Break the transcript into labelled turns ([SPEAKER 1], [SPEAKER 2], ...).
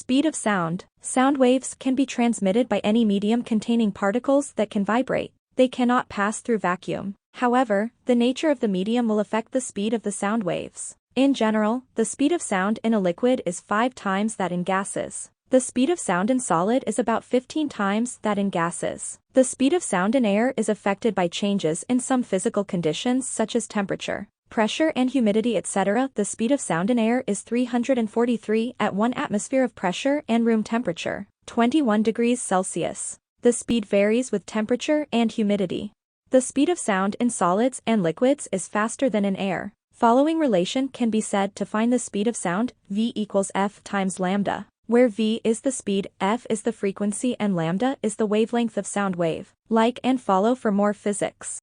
[SPEAKER 1] Speed of sound. Sound waves can be transmitted by any medium containing particles that can vibrate. They cannot pass through vacuum. However, the nature of the medium will affect the speed of the sound waves. In general, the speed of sound in a liquid is 5 times that in gases. The speed of sound in solid is about 15 times that in gases. The speed of sound in air is affected by changes in some physical conditions such as temperature, pressure and humidity, etc. The speed of sound in air is 343 at 1 atmosphere of pressure and room temperature, 21 degrees Celsius. The speed varies with temperature and humidity. The speed of sound in solids and liquids is faster than in air. Following relation can be said to find the speed of sound, v equals f times lambda, where v is the speed, f is the frequency and lambda is the wavelength of sound wave. Like and follow for more physics.